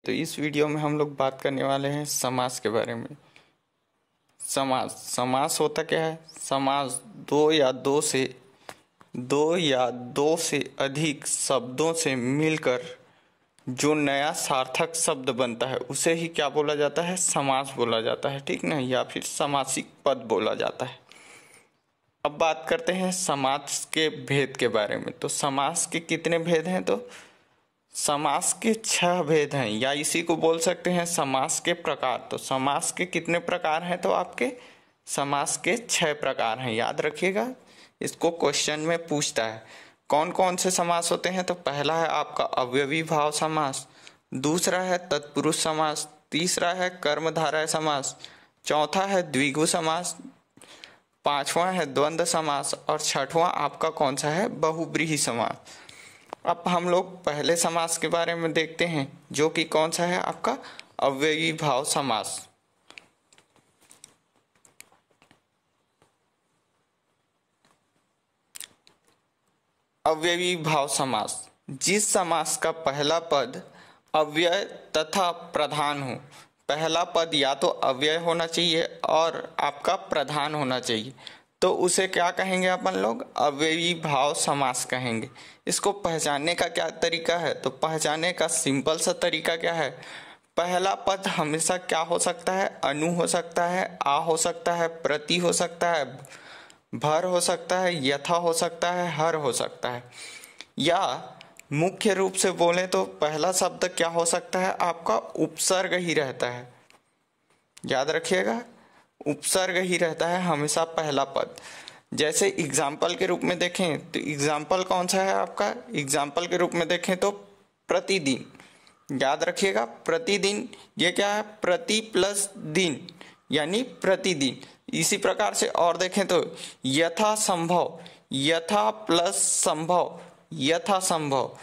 तो इस वीडियो में हम लोग बात करने वाले हैं समास के बारे में। समास होता क्या है? समास दो या दो से अधिक शब्दों से मिलकर जो नया सार्थक शब्द बनता है उसे ही क्या बोला जाता है? समास बोला जाता है, ठीक ना? या फिर समासिक पद बोला जाता है। अब बात करते हैं समास के भेद के बारे में। तो समास के कितने भेद हैं? तो समास के 6 भेद हैं, या इसी को बोल सकते हैं समास के प्रकार। तो समास के कितने प्रकार हैं? तो आपके समास के 6 प्रकार हैं, याद रखिएगा। इसको क्वेश्चन में पूछता है कौन कौन से समास होते हैं। तो पहला है आपका अव्ययी भाव समास, दूसरा है तत्पुरुष समास, तीसरा है कर्मधारय समास, चौथा है द्विगु समास, पांचवा है द्वंद्व समास और छठवां आपका कौन सा है? बहुब्रीहि समास। अब हम लोग पहले समास के बारे में देखते हैं, जो कि कौन सा है? आपका अव्ययी भाव समास। अव्ययी भाव समास, जिस समास का पहला पद अव्यय तथा प्रधान हो। पहला पद या तो अव्यय होना चाहिए और आपका प्रधान होना चाहिए, तो उसे क्या कहेंगे अपन लोग? अव्ययी भाव समास कहेंगे। इसको पहचानने का क्या तरीका है? तो पहचानने का सिंपल सा तरीका क्या है? पहला पद हमेशा क्या हो सकता है? अनु हो सकता है, आ हो सकता है, प्रति हो सकता है, भर हो सकता है, यथा हो सकता है, हर हो सकता है। या मुख्य रूप से बोले तो पहला शब्द क्या हो सकता है? आपका उपसर्ग ही रहता है, याद रखिएगा। उपसर्ग ही रहता है हमेशा पहला पद। जैसे एग्जाम्पल के रूप में देखें तो एग्जाम्पल कौन सा है आपका? एग्जाम्पल के रूप में देखें तो प्रतिदिन, याद रखिएगा। प्रतिदिन ये क्या है? प्रति प्लस दिन यानी प्रतिदिन। इसी प्रकार से और देखें तो यथा संभव, यथा प्लस संभव, यथा संभव।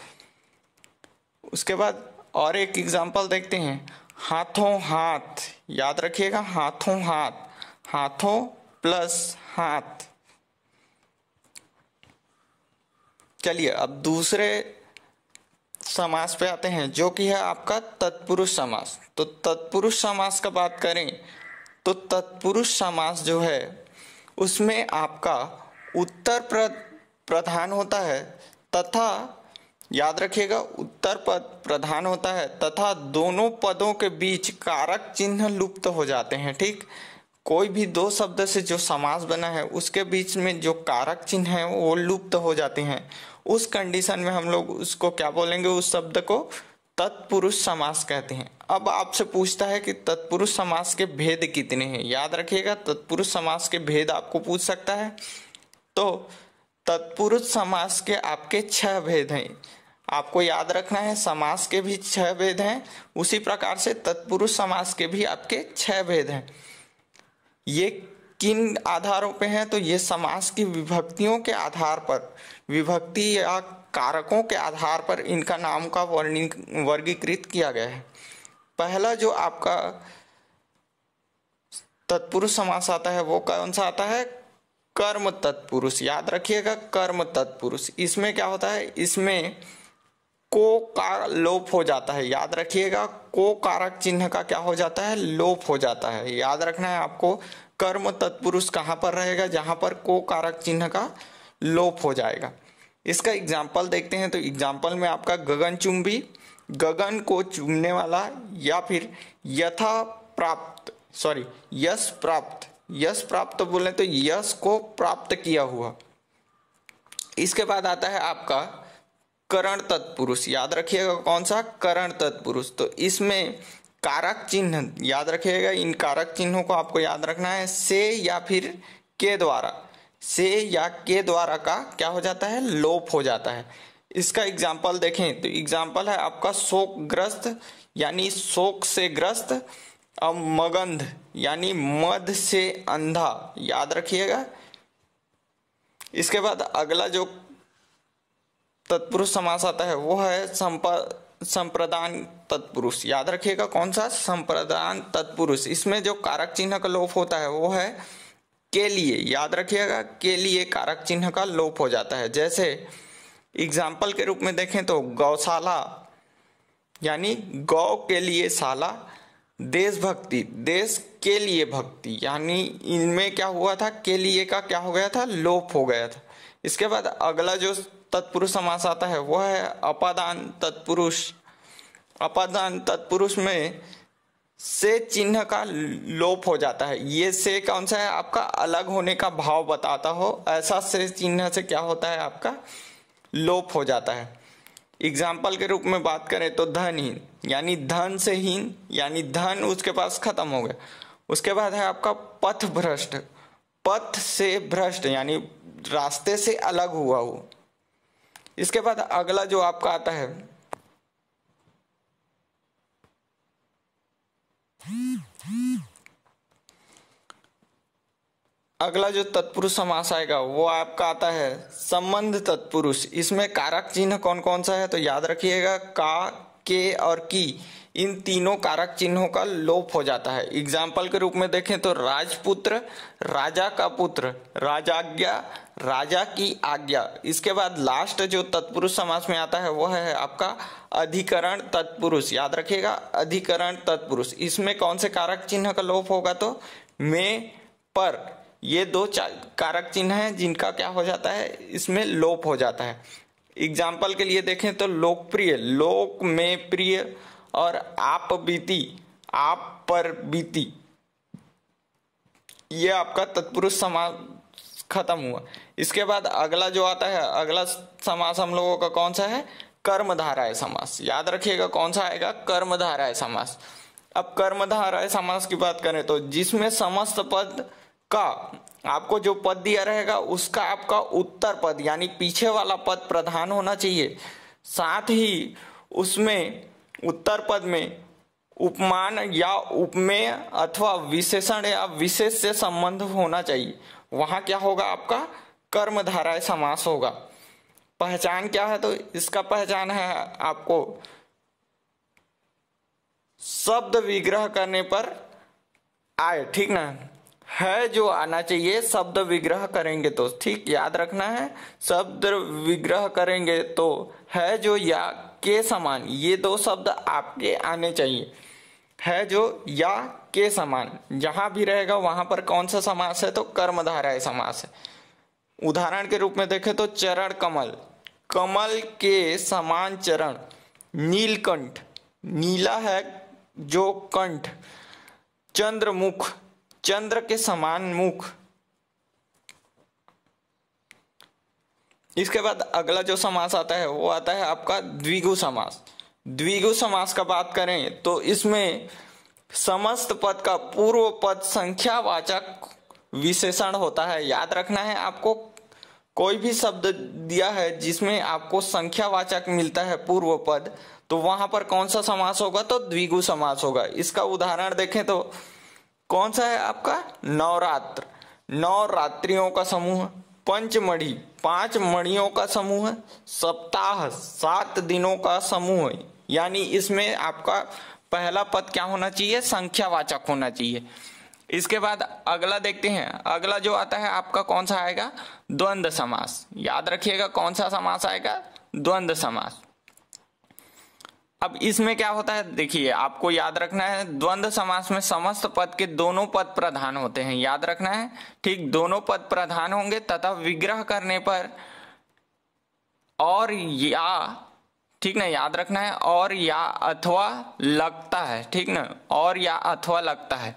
उसके बाद और एक एग्जाम्पल देखते हैं, हाथों हाथ, याद रखिएगा। हाथों हाथ, हाथों प्लस हाथ। चलिए अब दूसरे समास पे आते हैं, जो कि है आपका तत्पुरुष समास। तो तत्पुरुष समास का बात करें तो तत्पुरुष समास जो है उसमें आपका उत्तर प्रधान होता है तथा, याद रखिएगा, उत्तर पद प्रधान होता है तथा दोनों पदों के बीच कारक चिन्ह लुप्त हो जाते हैं, ठीक। कोई भी दो शब्द से जो समास बना है उसके बीच में जो कारक चिन्ह है वो लुप्त हो जाते हैं। उस कंडीशन में हम लोग उसको क्या बोलेंगे? उस शब्द को तत्पुरुष समास कहते हैं। अब आपसे पूछता है कि तत्पुरुष समास के भेद कितने हैं? याद रखिएगा, तत्पुरुष समास के भेद आपको पूछ सकता है। तो तत्पुरुष समास के आपके 6 भेद हैं, आपको याद रखना है। समास के भी 6 भेद हैं, उसी प्रकार से तत्पुरुष समास के भी आपके 6 भेद हैं। ये किन आधारों पे हैं? तो ये समास की विभक्तियों के आधार पर, विभक्ति या कारकों के आधार पर इनका नाम का वर्गीकृत किया गया है। पहला जो आपका तत्पुरुष समास आता है वो कौन सा आता है? कर्म तत्पुरुष, याद रखिएगा, कर्म तत्पुरुष। इसमें क्या होता है? इसमें को का लोप हो जाता है, याद रखिएगा। को कारक चिन्ह का क्या हो जाता है? लोप हो जाता है। याद रखना है आपको, कर्म तत्पुरुष कहां पर रहेगा? जहां पर को कारक चिन्ह का लोप हो जाएगा। इसका एग्जाम्पल देखते हैं। तो एग्जाम्पल में आपका गगनचुंबी, गगन को चूमने वाला, या फिर यथा प्राप्त, सॉरी यश प्राप्त, यश प्राप्त बोले तो यश को प्राप्त किया हुआ। इसके बाद आता है आपका करण तत्पुरुष, याद रखिएगा कौन सा? करण तत्पुरुष। तो इसमें कारक चिन्ह, याद रखिएगा, इन कारक चिन्हों को आपको याद रखना है। से या फिर के द्वारा, से या के द्वारा का क्या हो जाता है? लोप हो जाता है। इसका एग्जाम्पल देखें तो एग्जाम्पल है आपका शोकग्रस्त यानी शोक से ग्रस्त, और मगंध यानी मद से अंधा, याद रखिएगा। इसके बाद अगला जो तत्पुरुष समास आता है वो है संप्रदान तत्पुरुष, याद रखिएगा कौन सा? संप्रदान तत्पुरुष। इसमें जो कारक चिन्ह का लोप होता है वो है के लिए, याद रखिएगा, के लिए कारक चिन्ह का लोप हो जाता है। जैसे एग्जाम्पल के रूप में देखें तो गौशाला, यानी गौ के लिए शाला, देशभक्ति, देश के लिए भक्ति, यानी इनमें क्या हुआ था, के लिए का क्या हो गया था, लोप हो गया था। इसके बाद अगला जो तत्पुरुष समास आता है वह है अपादान तत्पुरुष। अपादान तत्पुरुष में से चिन्ह का लोप हो जाता है। ये से कौन सा है, आपका अलग होने का भाव बताता हो, ऐसा से चिन्ह से क्या होता है, आपका लोप हो जाता है। एग्जाम्पल के रूप में बात करें तो धनहीन, यानी धन से हीन, यानी धन उसके पास खत्म हो गया। उसके बाद है आपका पथ भ्रष्ट, पथ से भ्रष्ट यानी रास्ते से अलग हुआ वो। इसके बाद अगला जो आपका आता है अगला जो तत्पुरुष समास आएगा वो आपका आता है संबंध तत्पुरुष। इसमें कारक चिन्ह कौन कौन सा है, तो याद रखिएगा का, के और की, इन तीनों कारक चिन्हों का लोप हो जाता है। एग्जाम्पल के रूप में देखें तो राजपुत्र, राजा का पुत्र, राजाज्ञा, राजा की आज्ञा। इसके बाद लास्ट जो तत्पुरुष समास में आता है वह है आपका अधिकरण तत्पुरुष। याद रखिएगा अधिकरण तत्पुरुष। इसमें कौन से कारक चिन्ह का लोप होगा, तो में, पर, ये दो कारक चिन्ह हैं जिनका क्या हो जाता है, इसमें लोप हो जाता है। एग्जाम्पल के लिए देखें तो लोकप्रिय, लोक में प्रिय, और आप बीती, आप पर बीती, ये आपका तत्पुरुष समास खत्म हुआ। इसके बाद अगला जो आता है, अगला समास हम लोगों का कौन सा है, कर्मधारय समास। याद रखिएगा कौन सा आएगा, कर्मधारय समास। अब कर्मधारय समास की बात करें तो जिसमें समस्त पद का आपको जो पद दिया रहेगा उसका आपका उत्तर पद यानी पीछे वाला पद प्रधान होना चाहिए, साथ ही उसमें उत्तर पद में उपमान या उपमेय अथवा विशेषण या विशेष से संबंध होना चाहिए। वहां क्या होगा, आपका कर्मधारय समास होगा। पहचान क्या है, तो इसका पहचान है आपको शब्द विग्रह करने पर आए, ठीक ना, है जो आना चाहिए शब्द विग्रह करेंगे तो, ठीक याद रखना है। शब्द विग्रह करेंगे तो है जो या के समान, ये दो शब्द आपके आने चाहिए। है जो या के समान जहां भी रहेगा वहां पर कौन सा समास है, तो कर्मधारय समास है। उदाहरण के रूप में देखें तो चरण कमल, कमल के समान चरण। नीलकंठ, नीला है जो कंठ। चंद्रमुख, चंद्र के समान मुख। इसके बाद अगला जो समास आता है वो आता है आपका द्विगु समास। द्विगु समास का बात करें तो इसमें समस्त पद का पूर्व पद संख्यावाचक विशेषण होता है। याद रखना है आपको, कोई भी शब्द दिया है जिसमें आपको संख्यावाचक मिलता है पूर्व पद, तो वहां पर कौन सा समास होगा, तो द्विगु समास होगा। इसका उदाहरण देखें तो कौन सा है आपका नवरात्र, नवरात्रियों का समूह। पंचमढ़ी, 5 मणियों का समूह। सप्ताह, 7 दिनों का समूह। यानी इसमें आपका पहला पद क्या होना चाहिए, संख्यावाचक होना चाहिए। इसके बाद अगला देखते हैं, अगला जो आता है आपका कौन सा आएगा, द्वंद्व समास। याद रखिएगा कौन सा समास आएगा, द्वंद्व समास। अब इसमें क्या होता है, देखिए आपको याद रखना है, द्वंद्व समास में समस्त पद के दोनों पद प्रधान होते हैं। याद रखना है, ठीक, दोनों पद प्रधान होंगे तथा विग्रह करने पर और या, ठीक ना, याद रखना है, और या अथवा लगता है, ठीक ना, और या अथवा लगता है।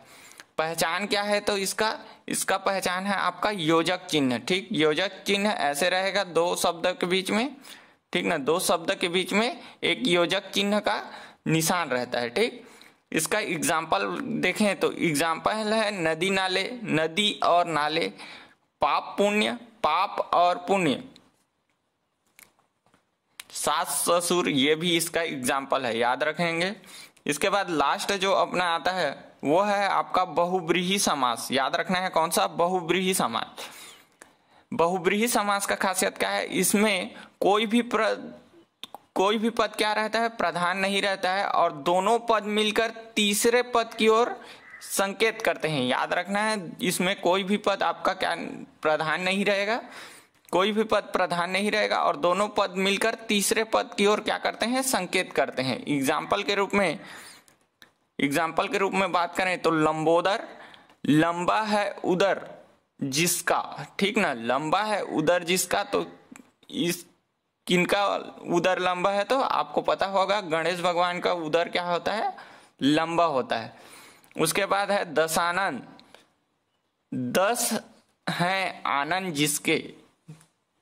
पहचान क्या है, तो इसका पहचान है आपका योजक चिन्ह। ठीक, योजक चिन्ह ऐसे रहेगा दो शब्द के बीच में, ठीक ना, दो शब्द के बीच में एक योजक चिन्ह का निशान रहता है। ठीक, इसका एग्जाम्पल देखें तो एग्जाम्पल है नदी नाले, नदी और नाले। पाप पुण्य, पाप और पुण्य। सास ससुर, ये भी इसका एग्जाम्पल है, याद रखेंगे। इसके बाद लास्ट जो अपना आता है वो है आपका बहुब्रीहि समास। याद रखना है कौन सा, बहुब्रीहि समास। बहुब्रीहि समास का खासियत क्या है, इसमें कोई भी पद क्या रहता है, प्रधान नहीं रहता है, और दोनों पद मिलकर तीसरे पद की ओर संकेत करते हैं। याद रखना है, इसमें कोई भी पद आपका क्या प्रधान नहीं रहेगा, कोई भी पद प्रधान नहीं रहेगा और दोनों पद मिलकर तीसरे पद की ओर क्या करते हैं, संकेत करते हैं। एग्जाम्पल के रूप में बात करें तो लंबोदर, लंबा है उदर जिसका, ठीक ना, लंबा है उदर जिसका, तो इस किनका उदर लंबा है, तो आपको पता होगा गणेश भगवान का उदर क्या होता है, लंबा होता है। उसके बाद है दशानन, 10 हैं आनंद जिसके,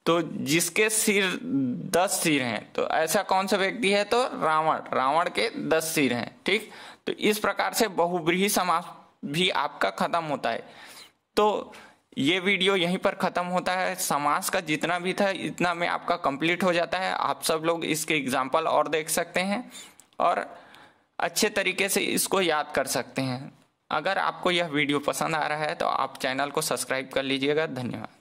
तो जिसके सिर 10 सिर हैं, तो ऐसा कौन सा व्यक्ति है, तो रावण, रावण के 10 सिर हैं, ठीक। तो इस प्रकार से बहुव्रीहि समास भी आपका खत्म होता है। तो ये वीडियो यहीं पर खत्म होता है। समास का जितना भी था इतना में आपका कंप्लीट हो जाता है। आप सब लोग इसके एग्जाम्पल और देख सकते हैं और अच्छे तरीके से इसको याद कर सकते हैं। अगर आपको यह वीडियो पसंद आ रहा है तो आप चैनल को सब्सक्राइब कर लीजिएगा। धन्यवाद।